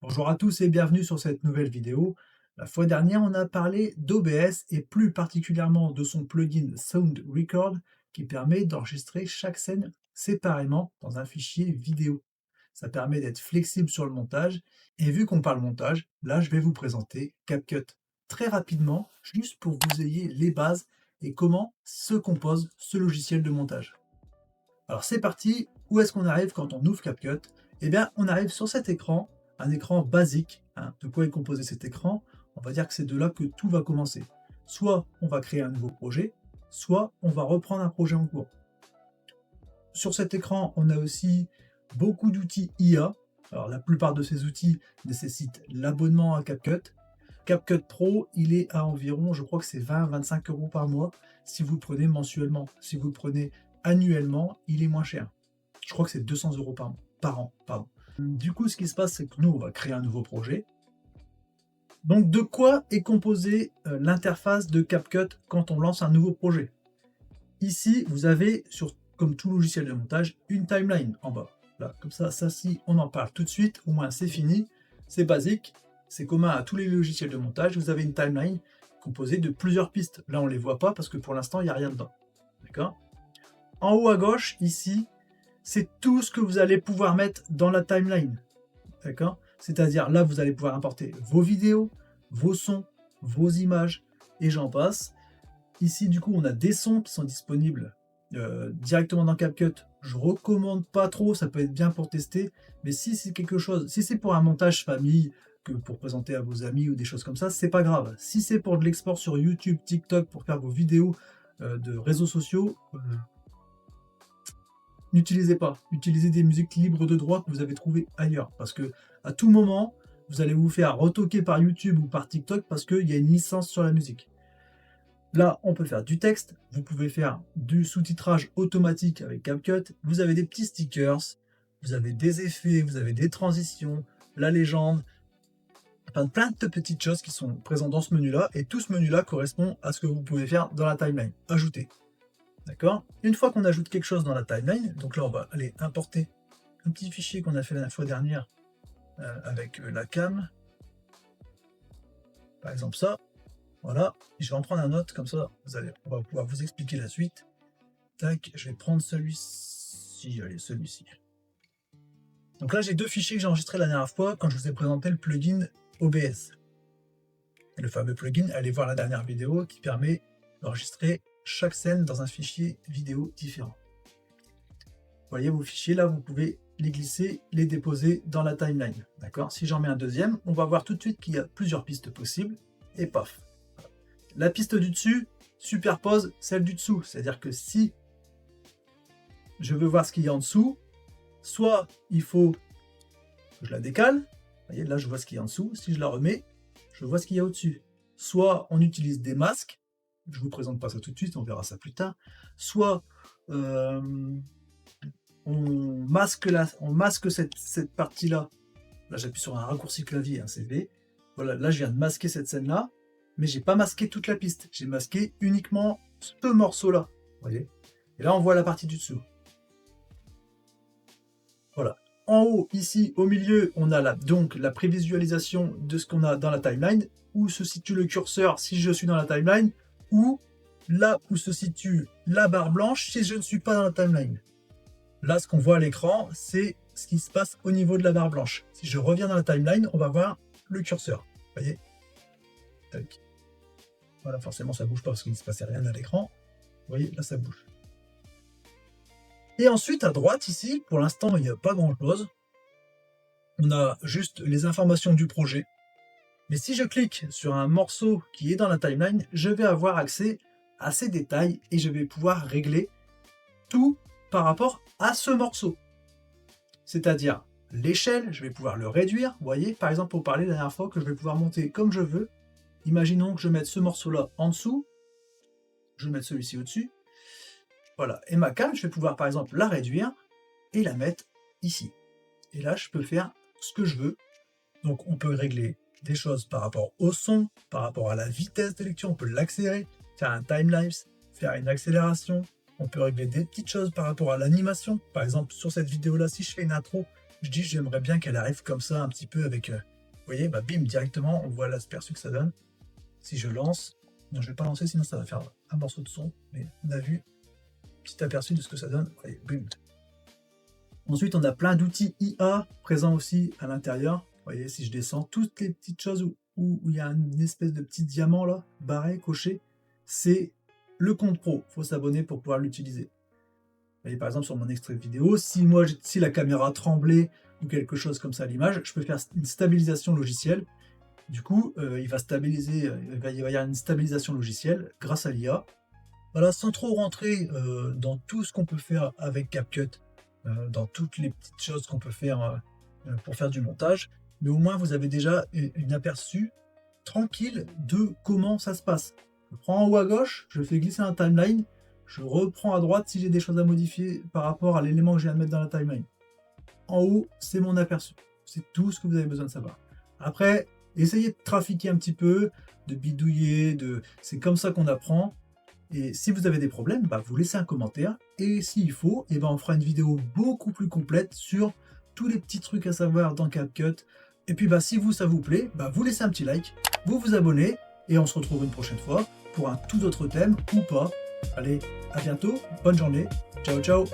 Bonjour à tous et bienvenue sur cette nouvelle vidéo. La fois dernière, on a parlé d'OBS et plus particulièrement de son plugin Sound Record qui permet d'enregistrer chaque scène séparément dans un fichier vidéo. Ça permet d'être flexible sur le montage et vu qu'on parle montage, là je vais vous présenter CapCut très rapidement, juste pour que vous ayez les bases et comment se compose ce logiciel de montage. Alors c'est parti, où est-ce qu'on arrive quand on ouvre CapCut? Eh bien, on arrive sur cet écran, un écran basique, hein. De quoi est composé cet écran? On va dire que c'est de là que tout va commencer. Soit on va créer un nouveau projet, soit on va reprendre un projet en cours. Sur cet écran, on a aussi beaucoup d'outils IA. Alors la plupart de ces outils nécessitent l'abonnement à CapCut. CapCut Pro, il est à environ, je crois que c'est 20-25 euros par mois si vous le prenez mensuellement. Si vous le prenez annuellement, il est moins cher. Je crois que c'est 200 euros par an. Pardon. Du coup, ce qui se passe, c'est que nous, on va créer un nouveau projet. Donc, de quoi est composée l'interface de CapCut quand on lance un nouveau projet? Ici, vous avez, comme tout logiciel de montage, une timeline en bas. Là, comme ça, si on en parle tout de suite, au moins c'est fini, c'est basique, c'est commun à tous les logiciels de montage. Vous avez une timeline composée de plusieurs pistes. Là, on ne les voit pas parce que pour l'instant, il n'y a rien dedans. D'accord? En haut à gauche, ici, c'est tout ce que vous allez pouvoir mettre dans la timeline. D'accord? C'est-à-dire, là, vous allez pouvoir importer vos vidéos, vos sons, vos images, et j'en passe. Ici, du coup, on a des sons qui sont disponibles directement dans CapCut. Je recommande pas trop, ça peut être bien pour tester, mais si c'est quelque chose, si c'est pour un montage famille, que pour présenter à vos amis ou des choses comme ça, c'est pas grave. Si c'est pour de l'export sur YouTube, TikTok, pour faire vos vidéos de réseaux sociaux, n'utilisez pas. Utilisez des musiques libres de droit que vous avez trouvées ailleurs, parce que à tout moment, vous allez vous faire retoquer par YouTube ou par TikTok parce qu'il y a une licence sur la musique. Là, on peut faire du texte, vous pouvez faire du sous-titrage automatique avec CapCut, vous avez des petits stickers, vous avez des effets, vous avez des transitions, la légende, enfin plein de petites choses qui sont présentes dans ce menu-là, et tout ce menu-là correspond à ce que vous pouvez faire dans la timeline. Ajouter. D'accord? Une fois qu'on ajoute quelque chose dans la timeline, donc là on va aller importer un petit fichier qu'on a fait la fois dernière avec la cam, par exemple ça. Voilà, et je vais en prendre un autre, comme ça, on va pouvoir vous expliquer la suite. Tac, je vais prendre celui-ci, allez, celui-ci. Donc là, j'ai deux fichiers que j'ai enregistrés la dernière fois quand je vous ai présenté le plugin OBS. Le fameux plugin, allez voir la dernière vidéo qui permet d'enregistrer chaque scène dans un fichier vidéo différent. Vous voyez vos fichiers, là, vous pouvez les glisser, les déposer dans la timeline. D'accord? Si j'en mets un deuxième, on va voir tout de suite qu'il y a plusieurs pistes possibles, et paf. La piste du dessus superpose celle du dessous. C'est-à-dire que si je veux voir ce qu'il y a en dessous, soit il faut que je la décale. Vous voyez, là, je vois ce qu'il y a en dessous. Si je la remets, je vois ce qu'il y a au-dessus. Soit on utilise des masques. Je ne vous présente pas ça tout de suite, on verra ça plus tard. Soit on masque cette partie-là. Là, j'appuie sur un raccourci clavier, un CV. Voilà, là, je viens de masquer cette scène-là. Mais j'ai pas masqué toute la piste, j'ai masqué uniquement ce morceau-là, vous voyez. Et là, on voit la partie du dessous. Voilà. En haut, ici, au milieu, on a donc la prévisualisation de ce qu'on a dans la timeline, où se situe le curseur si je suis dans la timeline, ou là où se situe la barre blanche si je ne suis pas dans la timeline. Là, ce qu'on voit à l'écran, c'est ce qui se passe au niveau de la barre blanche. Si je reviens dans la timeline, on va voir le curseur, vous voyez. Tac. Voilà, forcément ça bouge pas parce qu'il ne se passait rien à l'écran. Vous voyez, là ça bouge. Et ensuite à droite ici, pour l'instant il n'y a pas grand chose. On a juste les informations du projet. Mais si je clique sur un morceau qui est dans la timeline, je vais avoir accès à ces détails et je vais pouvoir régler tout par rapport à ce morceau. C'est-à-dire l'échelle, je vais pouvoir le réduire. Vous voyez, par exemple, pour parler la dernière fois que je vais pouvoir monter comme je veux. Imaginons que je mette ce morceau-là en dessous, je vais mettre celui-ci au-dessus. Voilà, et ma cam, je vais pouvoir par exemple la réduire et la mettre ici. Et là, je peux faire ce que je veux. Donc on peut régler des choses par rapport au son, par rapport à la vitesse de lecture, on peut l'accélérer, faire un timelapse, faire une accélération. On peut régler des petites choses par rapport à l'animation. Par exemple, sur cette vidéo-là, si je fais une intro, je dis j'aimerais bien qu'elle arrive comme ça, un petit peu avec Vous voyez, bah bim, directement, on voit l'aperçu que ça donne. Si je lance, non, je vais pas lancer, sinon ça va faire un morceau de son, mais on a vu, petit aperçu de ce que ça donne. Voyez, bim. Ensuite, on a plein d'outils IA présents aussi à l'intérieur. Vous voyez, si je descends, toutes les petites choses où il y a une espèce de petit diamant là, barré, coché, c'est le compte pro. Il faut s'abonner pour pouvoir l'utiliser. Vous voyez, par exemple, sur mon extrait vidéo, si la caméra tremblait ou quelque chose comme ça à l'image, je peux faire une stabilisation logicielle. Du coup, il va stabiliser, il va y avoir une stabilisation logicielle grâce à l'IA. Voilà, sans trop rentrer dans tout ce qu'on peut faire avec CapCut, dans toutes les petites choses qu'on peut faire pour faire du montage, mais au moins vous avez déjà une aperçu tranquille de comment ça se passe. Je prends en haut à gauche, je fais glisser un timeline, je reprends à droite si j'ai des choses à modifier par rapport à l'élément que je viens de mettre dans la timeline. En haut, c'est mon aperçu. C'est tout ce que vous avez besoin de savoir. Après, essayez de trafiquer un petit peu, de bidouiller, c'est comme ça qu'on apprend. Et si vous avez des problèmes, bah, vous laissez un commentaire. Et s'il faut, et ben on fera une vidéo beaucoup plus complète sur tous les petits trucs à savoir dans CapCut. Et puis bah, si ça vous plaît, bah, vous laissez un petit like, vous vous abonnez, et on se retrouve une prochaine fois pour un tout autre thème ou pas. Allez, à bientôt, bonne journée, ciao ciao.